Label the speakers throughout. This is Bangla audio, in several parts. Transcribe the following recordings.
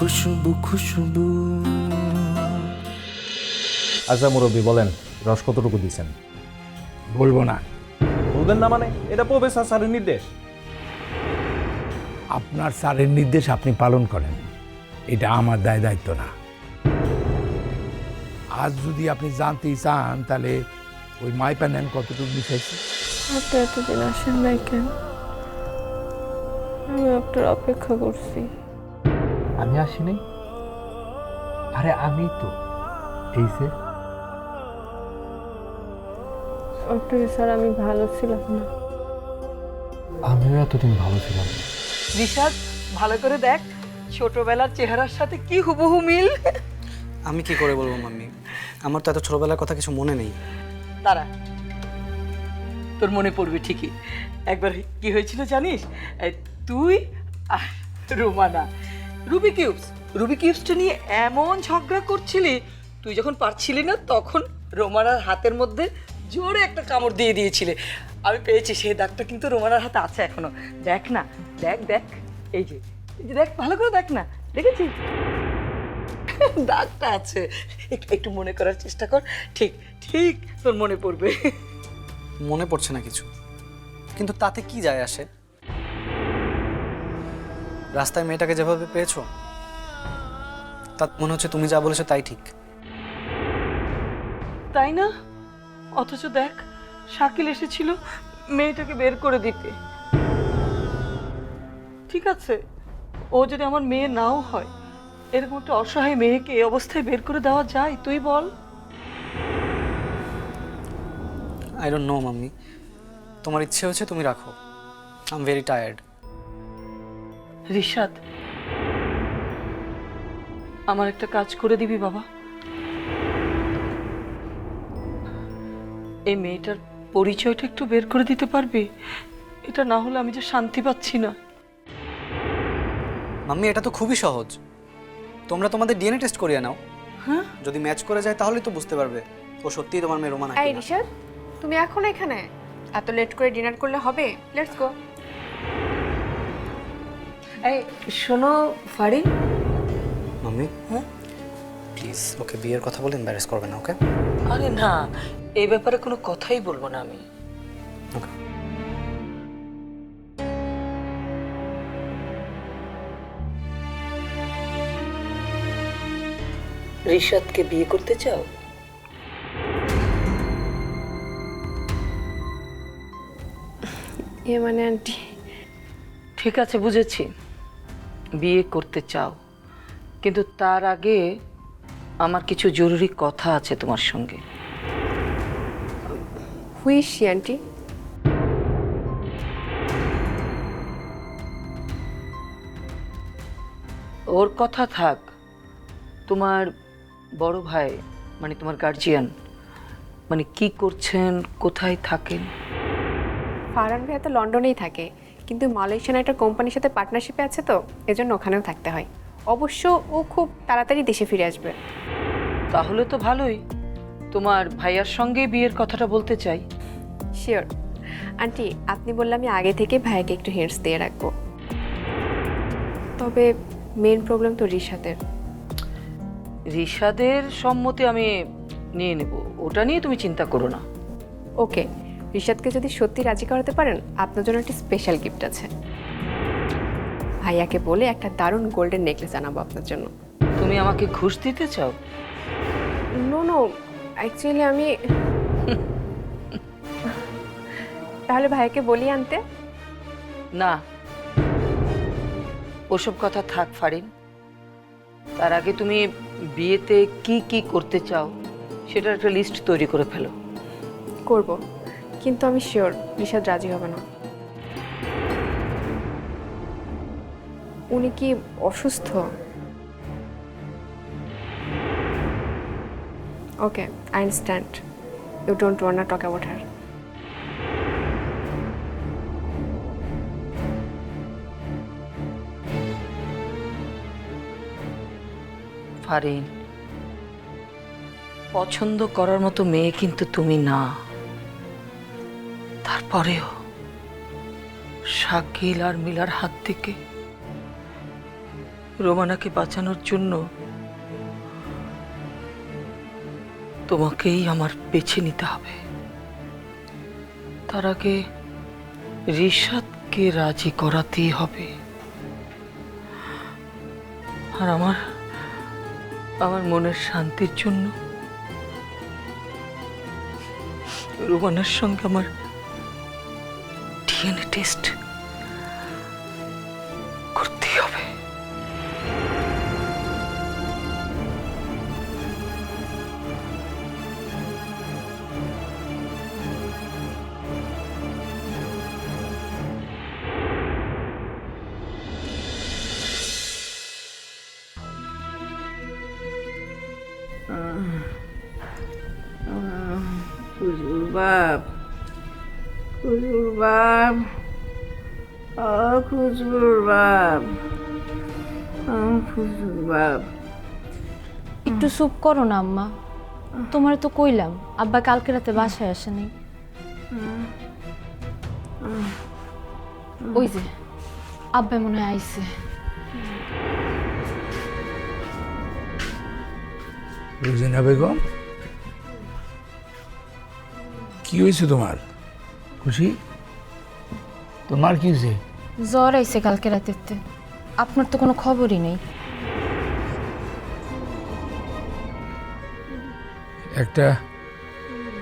Speaker 1: খুশবু খুশবু।
Speaker 2: আচ্ছা মুরব্বী বলেন, রস কতটুকু দিচ্ছেন?
Speaker 3: বলবো না।
Speaker 2: বলবেন না মানে? এটা প্রফেসর স্যারের নির্দেশ।
Speaker 3: আপনার স্যারের নির্দেশ আপনি পালন করেন, এটা আমার দায়িত্ব না। আজ যদি আপনি জানতেই চান তাহলে ওই মাইপা নেন কতটুকু মিশাইছে।
Speaker 4: আপনি এতদিন আসেন নাই কেন? আমি আপনার অপেক্ষা করছি।
Speaker 5: আমি আসিনি? আরে আমি তো এই যে
Speaker 4: আপনি স্যার আমি ভালো ছিলাম না।
Speaker 5: আমিও এতদিন ভালো ছিলাম না।
Speaker 6: রিশাদ ভালো করে দেখ, ছোটবেলার চেহারার সাথে কি হুবহু মিল।
Speaker 7: আমি কি করে বলবো মাম্মি, আমার তো এত ছোটবেলার কথা কিছু মনে নেই।
Speaker 6: দাঁড়া, তোর মনে পড়বে ঠিকই। একবার কি হয়েছিল জানিস? তুই আর রোমানা রুবি কিউবসটা নিয়ে এমন ঝগড়া করছিলি, তুই যখন পারছিলি না তখন রোমানার হাতের মধ্যে জোরে একটা কামড় দিয়ে দিয়েছিলে। আমি পেয়েছি সেই দাগটা, কিন্তু রোমানার হাতে আছে এখনো। দেখ না, দেখ দেখ, এই যে দেখ, ভালো করে দেখ না, দেখেছিস দাগটা আছে। একটু মনে করার চেষ্টা কর, ঠিক ঠিক তোর মনে পড়বে।
Speaker 7: মনে পড়ছে না কিছু, কিন্তু তাতে কি যায় আসে? রাস্তায় মেয়েটাকে যেভাবে পেয়েছো, তা মনে হচ্ছে তুমি যা বলেছো তাই ঠিক।
Speaker 6: তাই না? অথচ দেখ, শাকিল এসেছিল মেয়েটাকে বের করে দিতে। ঠিক আছে, ও যদি আমার মেয়ে নাও হয়, এরকম একটা অসহায় মেয়েকে এই অবস্থায় বের করে দেওয়া যায়? তুই বল।
Speaker 7: আই ডোন্ট নো মাম্মি, তোমার ইচ্ছে হচ্ছে তুমি রাখো। I am very tired.
Speaker 6: Rishad, আমার একটা কাজ করে দিবি বাবা? এই মেয়েটার পরিচয়টা একটু বের করে দিতে পারবি? এটা না হলে আমি যে শান্তি পাচ্ছি না।
Speaker 7: মাম্মি এটা তো খুবই সহজ, তোমরা তোমাদের ডিএনএ টেস্ট করিয়ে নাও।
Speaker 6: হ্যাঁ,
Speaker 7: যদি ম্যাচ করে যায় তাহলেই তো বুঝতে পারবে ও সত্যিই তোমার মেয়ে রোমানা
Speaker 8: এই
Speaker 7: কিনা।
Speaker 8: রিশাদ, তুমি এখন এখানে এত লেট করে ডিনার করলে হবে? Let's go.
Speaker 6: এই শোনো ফারিন,
Speaker 7: মাম্মি প্লিজ ওকে বিয়ের কথা বলে এম্বারেস করবে না, ওকে?
Speaker 6: আরে না, এই ব্যাপারে কোনো কথাই বলবো না আমি।
Speaker 7: ওকে।
Speaker 6: রিশাদকে বিয়ে করতে চাও?
Speaker 4: এ মানে আন্টি,
Speaker 6: ঠিক আছে, বুঝেছি, বিয়ে করতে চাও, কিন্তু তার আগে আমার কিছু জরুরি কথা আছে তোমার সঙ্গে।
Speaker 4: Who is she aunty?
Speaker 6: ওর কথা থাক, তোমার বড় ভাই মানে তোমার গার্জিয়ান মানে কি করছেন, কোথায় থাকেন?
Speaker 8: ফারহান ভাইয়া তো লন্ডনেই থাকে, কিন্তু মালয়েশিয়ান একটা কোম্পানির সাথে পার্টনারশিপে আছে, তো এজন্য ওখানেও থাকতে হয়। অবশ্য ও খুব তাড়াতাড়ি দেশে ফিরে আসবে।
Speaker 6: তাহলে তো ভালোই, তোমার ভাইয়ার সঙ্গে বিয়ের কথাটা বলতে চাই।
Speaker 8: শিওর আন্টি, আপনি বললে আমি আগে থেকে ভাইয়াকে একটু হিন্টস দিয়ে রাখবো। তবে মেন প্রবলেম তো রিশাদের।
Speaker 6: রিশাদের সম্মতি আমি নিয়ে নেব, ওটা নিয়ে তুমি চিন্তা করো না।
Speaker 8: ওকে, রিশাদকে যদি সত্যি রাজি করাতে পারেন, আপনার জন্য একটা স্পেশাল গিফট আছে। ভাইয়াকে বলে একটা দারুণ গোল্ডেন নেকলেস আনাবো আপনার জন্য।
Speaker 6: তুমি আমাকে ঘুষ দিতে চাও?
Speaker 8: নো নো, অ্যাকচুয়ালি আমি তাহলে ভাইয়াকে বলি আনতে।
Speaker 6: না, ওসব কথা থাক ফারিন। তার আগে তুমি বিয়েতে কি কি করতে চাও সেটার একটা লিস্ট তৈরি করে ফেলো।
Speaker 8: করব, কিন্তু আমি শিওর রিশাদ রাজি হবে না। উনি কি অসুস্থ? Okay, I understand. You don't want to talk about her.
Speaker 6: Farin, পছন্দ করার মতো মেয়ে কিন্তু তুমি না। তারপরেও শাকিল আর মিলার হাত থেকে রোমানাকে বাঁচানোর জন্য তোমাকেই আমার বেছে নিতে হবে। তার আগে রিশাদকে রাজি করাতেই হবে। আর আমার মনের শান্তির জন্য রোমানার সঙ্গে আমার ডিএনএ টেস্ট করতেই হবে। খুজুর বাপ, খুজুর বাপ, খুজুর বাপ, খুজুর বাপ।
Speaker 1: একটু চুপ করো না আম্মা, তোমার তো কইলাম আব্বা কালকে রাতে বাসায় আসেনি। ওই যে আব্বা মনে হয় আইছে।
Speaker 3: রোজিনা বেগম, কি হয়েছে তোমার? খুশি? তোমার কি হয়েছে?
Speaker 1: জ্বর আইছে কালকে রাতেতে, আপনার তো কোনো খবরই নেই।
Speaker 3: একটা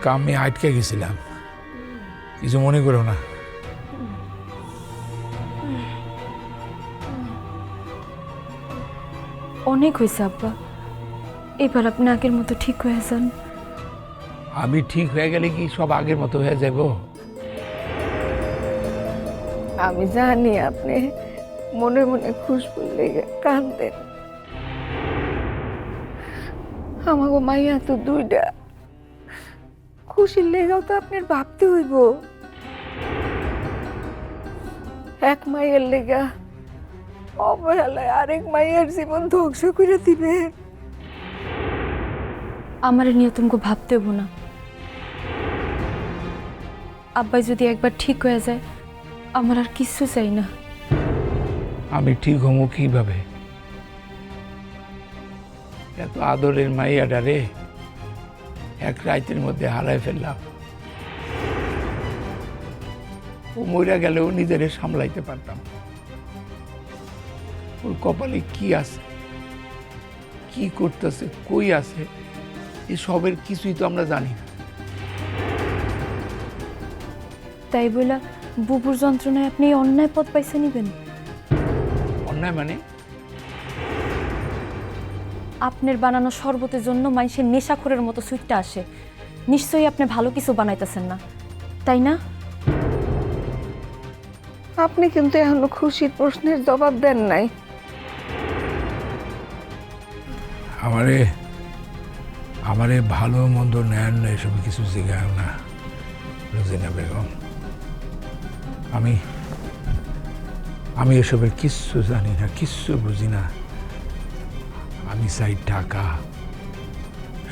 Speaker 3: কামে আটকে গেছিলাম, কিছু মনে করো না।
Speaker 1: অনেক হয়েছে আব্বা, এবার আপনি আগের মতো ঠিক হয়ে যান।
Speaker 3: আমি ঠিক হয়ে গেলে কি সব আগের মতো হয়ে যাব?
Speaker 4: আমি জানি আপনি মনে মনে খুশবুর লেগে কাঁদেন। আমাগো মাইয়া তো দুইটা, খুশির লেগাও তো আপনার ভাবতে হইব। এক মাইয়ের লেগা অবহেলায় আরেক মাইয়ের জীবন ধ্বংস করে দিবে।
Speaker 1: আমার নিয়ে তুমি ভাবতে হবো না। আব্বাই যদি একবার ঠিক হয়ে যায়, আমার আর কিছু চাই না।
Speaker 3: আমি ঠিক হমো কিভাবে? এত আদরের মাইয়াটা রে এক রাতের মধ্যে হারায় ফেললাম। ও মইরা গেলেও নিজেরে সামলাইতে পারতাম। ওর কপালে কি আছে, কি করতেছে, কই আছে, এসবের কিছুই তো আমরা জানি না।
Speaker 1: তাই বলে বুবুর যন্ত্রণায় আপনি এই অন্যায় পথ পাইছে নিবেন?
Speaker 3: অন্যায় মানে?
Speaker 1: আপনার বানানো শরবতের জন্য মানুষের নেশাখোরের মতো সুইটটা আসে। নিশ্চয়ই আপনি ভালো কিছু বানাইতেছেন না, তাই না?
Speaker 4: আপনি কিন্তু এখনো খুশির প্রশ্নের জবাব দেন নাই।
Speaker 3: আমারে ভালো মন্দ নেন না এসব কিছু শেখায় না রোজিনা বেগম। আমি এসবের কিচ্ছু জানি না, কিচ্ছু বুঝি না। আমি চাই টাকা,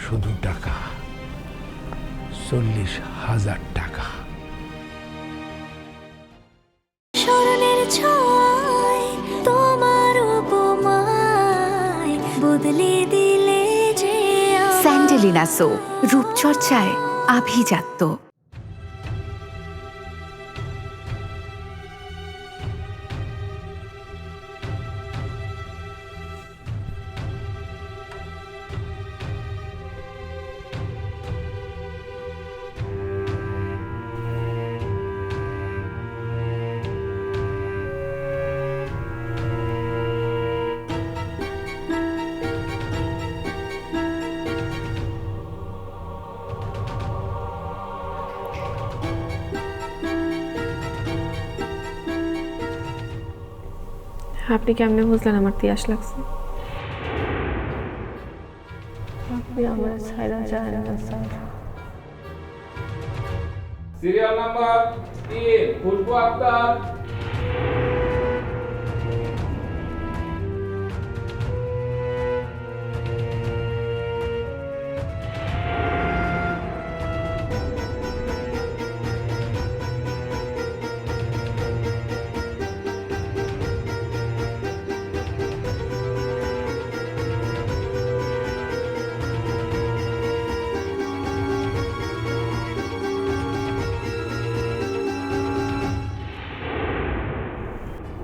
Speaker 3: শুধু টাকা, 40,000 টাকা।
Speaker 9: স্মরণের ছয় তোমার উপমায় বদলে দিলে যে
Speaker 10: স্যান্ডেলিনা সো, রূপচর্চায় আভিজাত্য।
Speaker 8: আপনি কেমনে বুঝলেন আমার তিয়াস লাগছে?
Speaker 4: আপনি আমার ছাইরা যায় না স্যার।
Speaker 2: সিরিয়াল নাম্বার 3 খুশবু আক্তার।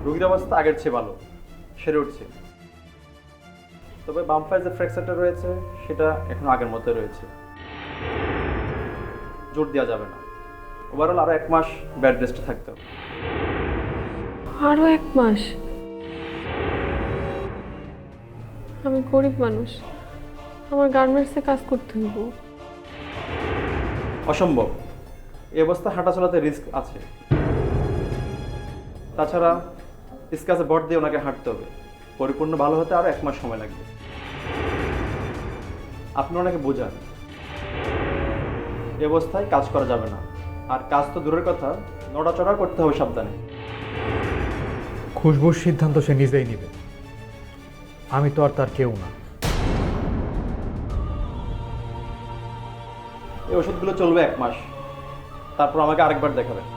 Speaker 11: রোগীর অবস্থা আগের চেয়ে ভালো, সেরে উঠছে। তবে বাম পায়ে যে ফ্র্যাকচারটা রয়েছে সেটা এখন আগের মতো রয়েছে, জোর দেওয়া যাবে না। ওভারঅল আরও 1 মাস বেড রেস্টে থাকতে হবে।
Speaker 8: আরও 1 মাস? আমি গরিব মানুষ, আমার গার্মেন্টসে কাজ করতে হইব।
Speaker 11: অসম্ভব, এই অবস্থা হাঁটা চলাতে রিস্ক আছে। তাছাড়া স্কাচে বট দিয়ে ওনাকে হাঁটতে হবে, পরিপূর্ণ ভালো হতে আরও 1 মাস সময় লাগবে। আপনি ওনাকে বোঝান এই অবস্থায় কাজ করা যাবে না, আর কাজ তো দূরের কথা, নড়াচড়া করতে হবে সাবধানে।
Speaker 5: খুশবুর সিদ্ধান্ত সে নিজেই নেবে, আমি তো আর তার কেউ না।
Speaker 11: এই ওষুধগুলো চলবে 1 মাস, তারপর আমাকে আরেকবার দেখাবেন।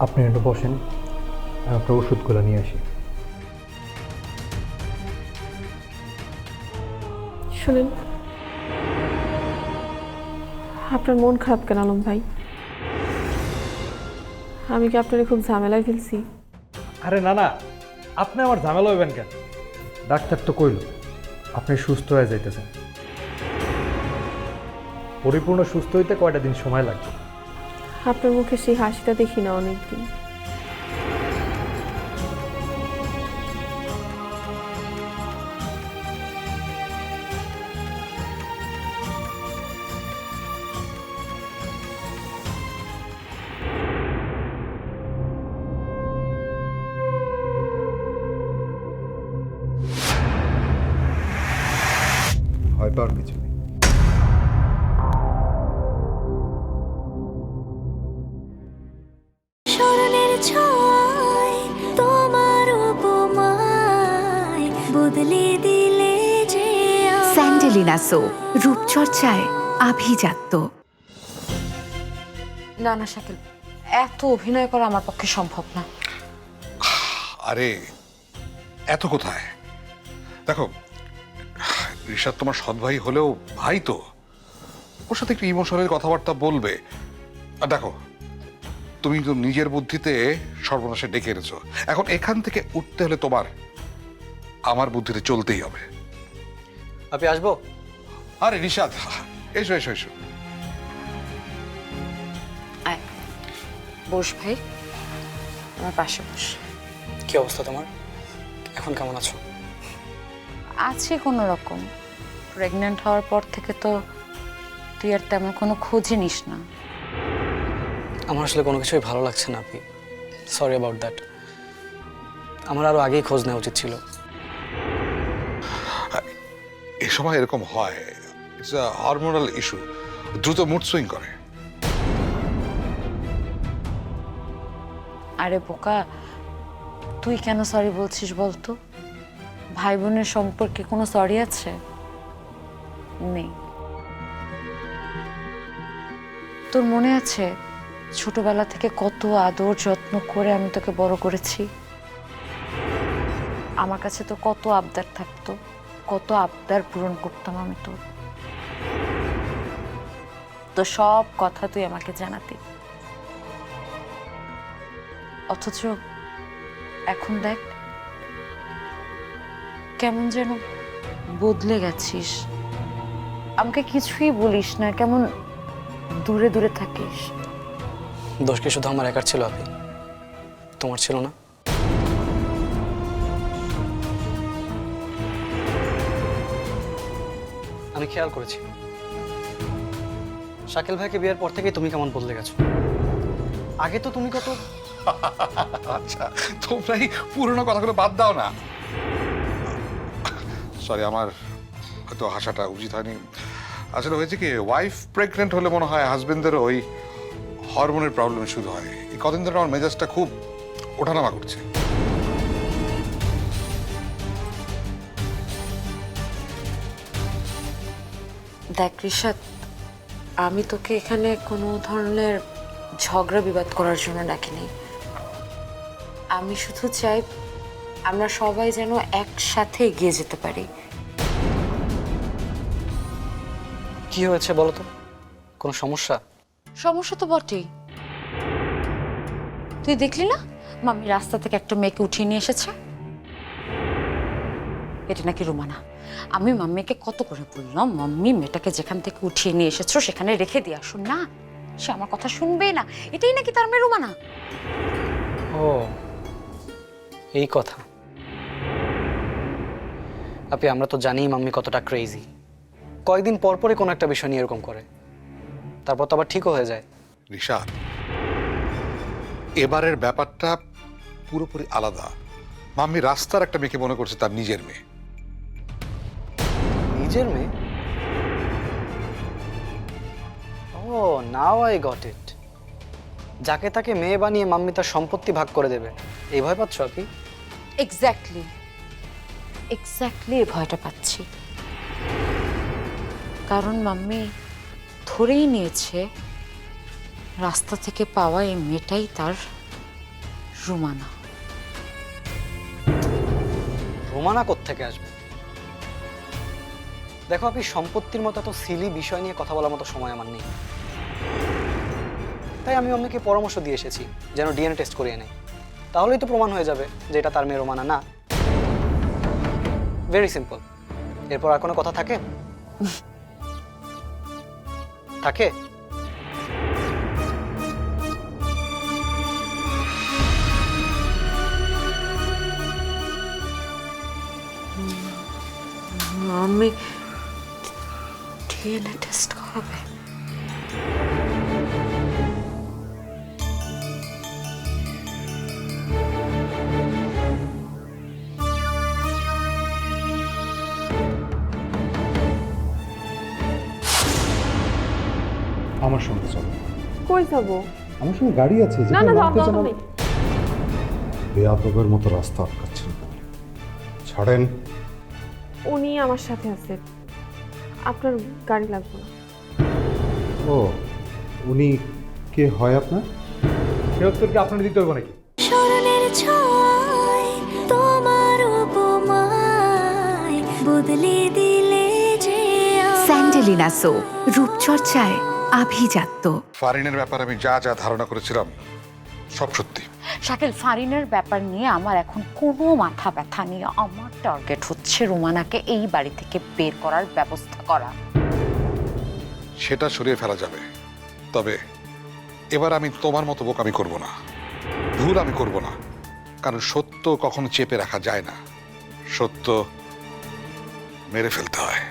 Speaker 5: আপনি একটু বসেন, আমি আপনার ওষুধগুলো নিয়ে আসি।
Speaker 8: শুনেন, আপনার মন খারাপ কেন আলম ভাই? আমি কি আপনার খুব ঝামেলায় ফেলছি?
Speaker 5: আরে না না, আপনি আমার ঝামেলা হইবেন কেন? ডাক্তার তো কইল আপনি সুস্থ হয়ে যাইতেছেন। পরিপূর্ণ সুস্থ হইতে কয়টা দিন সময় লাগবে।
Speaker 8: আপনার মুখে সেই হাসিটা দেখি না অনেকদিন।
Speaker 5: ভয় পাওয়ার কিছু নেই।
Speaker 9: স্মরণের ছোঁয়ায় তোমার উপমায় বদলে দিলে যে
Speaker 10: স্যান্ডেলিনা সো, রূপচর্চায় আভিজাত্য।
Speaker 1: না না শাকিল, এত অভিনয় করা আমার পক্ষে সম্ভব না।
Speaker 12: আরে এত কোথায়, দেখো ঋষাদ তোমার সৎ ভাই হলেও ভাই তো, ওর সাথে একটু ইমোশনাল কথাবার্তা বলবে। আর দেখো তুমি তো নিজের বুদ্ধিতে সর্বনাশে ডেকে এনেছো, এখন এখান থেকে উঠতে হলে তোমার আমার বুদ্ধিতে চলতেই হবে।
Speaker 7: আপনি আসবো?
Speaker 12: আরে ঋষাদ, এসো এসো এসো।
Speaker 1: বস ভাই, আমার পাশে বস।
Speaker 7: কি অবস্থা তোমার? এখন কেমন আছো?
Speaker 1: আছে কোনো রকম। প্রেগন্যান্ট হওয়ার পর থেকে তো তুই আর তেমন কোনো খোঁজই নিস না।
Speaker 7: আমার আসলে কোনো কিছুই ভালো লাগছে না আপনি, সরি অ্যাবাউট দ্যাট। আমার আরো আগেই খোঁজ নেওয়া উচিত ছিল।
Speaker 12: এই সময় এরকম হয়, ইটস আ হরমোনাল ইস্যু, দ্রুত মুড সুইং করে।
Speaker 1: আরে বোকা, তুই কেন সরি বলছিস বলতো? ভাই বোনের সম্পর্কে কোনো সরি আছে? নেই। তোর মনে আছে ছোটবেলা থেকে কত আদর যত্ন করে আমি তোকে বড় করেছি? আমার কাছে তো কত আবদার থাকতো, কত আবদার পূরণ করতাম আমি তোর। তো সব কথা তুই আমাকে জানাতি, অথচ এখন দেখ কেমন যেন বদলে গেছিস। আমাকে কিছুই বলিস না, কেমন দূরে দূরে থাকিস।
Speaker 7: দোষ কি শুধু আমার একার ছিল আপনি? তোমার ছিল না? আমি খেয়াল করেছি শাকিল ভাইকে বিয়ের পর থেকে তুমি কেমন বদলে গেছো। আগে তো তুমি কত...
Speaker 12: আচ্ছা তোমরা এই পুরোনো কথাগুলো বাদ দাও না। সরি, আমার হয়তো হাসাটা উচিত হয়নি। আসলে হয়েছে কি, ওয়াইফ প্রেগনেন্ট হলে মনে হয় হাজবেন্ডেরও ওই হরমোনের প্রবলেম শুরু হয়। এই কদিন ধরে আমার মেজাজটা খুব ওঠানামা করছে।
Speaker 1: দেখ ঋষাদ, আমি তোকে এখানে কোনো ধরনের ঝগড়া বিবাদ করার জন্য ডাকিনি। আমি শুধু চাই আমরা সবাই যেন একসাথে এগিয়ে যেতে পারি।
Speaker 7: কি হয়েছে বলো তো? কোনো সমস্যা?
Speaker 1: সমস্যা তো বটেই। তুই দেখলি না মাম্মি রাস্তা থেকে একটা মেয়েকে উঠিয়ে নিয়ে এসেছে? এটা নাকি রুমানা। আমি মাম্মিকে কত করে বললাম, মাম্মি মেয়েটাকে যেখান থেকে উঠিয়ে নিয়ে এসেছো সেখানে রেখে দিয়ে আসুন না, সে আমার কথা শুনবেই না। এটাই নাকি তার মেয়ে রুমানা।
Speaker 7: ও এই কথা। আপনি আমরা তো জানি মাম্মি কতটা ক্রেজি। কয়েকদিন পর পরে কোনো একটা বিষয় নিয়ে এরকম করে, তারপর তো আবার ঠিকও হয়ে যায়।
Speaker 12: ঋষাদ, এবারের ব্যাপারটা পুরোপুরি আলাদা। মাম্মি রাস্তার একটা মেয়েকে মনে করছে তার নিজের মেয়ে।
Speaker 7: নিজের মেয়ে? ও নাও আই গট ইট। যাকে তাকে মেয়ে বানিয়ে মাম্মি তার সম্পত্তি ভাগ করে দেবে, এই ভয় পাচ্ছ আপনি?
Speaker 1: এক্স্যাক্টলি এই ভয়টা পাচ্ছি। কারণ মাম্মি ধরেই নিয়েছে রাস্তা থেকে পাওয়া এই মেয়েটাই তার রুমানা।
Speaker 7: রোমানা কোত্থেকে আসবে? দেখো আপনি সম্পত্তির মতো এত সিলি বিষয় নিয়ে কথা বলার মতো সময় আমার নেই। তাই আমি মাম্মিকে পরামর্শ দিয়ে এসেছি যেন ডিএনএ টেস্ট করিয়ে নেয়। তাহলেই তো প্রমাণ হয়ে যাবে যে এটা তার মেয়ে রোমানা না। Very simple. এরপর আর কোনো কথা থাকে? থাকে?
Speaker 1: মাম্মি ডিএনএ টেস্ট করাবে?
Speaker 5: আমার সঙ্গে চলো।
Speaker 8: কই যাবো?
Speaker 5: আমার সঙ্গে গাড়ি আছে।
Speaker 8: না না দরকার নেই।
Speaker 5: বেয়াদবের মতো রাস্তা আটকাচ্ছেন, ছাড়েন।
Speaker 8: উনি আমার সাথে আছে, আপনার গাড়ি লাগবে না।
Speaker 5: ও উনি কে হয় আপনার? সে উত্তর কি আপনার দিতে হবে নাকি?
Speaker 9: স্মরণের ছোঁয়ায় তোমার উপমায় বদলে দিলে যে
Speaker 10: স্যান্ডেলিনা সো, রূপচর্চায় আভিজাত্য।
Speaker 12: ফারিনের ব্যাপারে আমি যা যা ধারণা করেছিলাম সব সত্যি।
Speaker 1: শাকিল, ফারিনের ব্যাপার নিয়ে আমার এখন কোনো মাথা ব্যথা নেই। আমার টার্গেট হচ্ছে রুমানাকে এই বাড়ি থেকে বের করার ব্যবস্থা করা।
Speaker 12: সেটা সরিয়ে ফেলা যাবে, তবে এবার আমি তোমার মতো বোকামি করব না, ভুল আমি করব না। কারণ সত্য কখনো চেপে রাখা যায় না, সত্য মেরে ফেলতে হয়।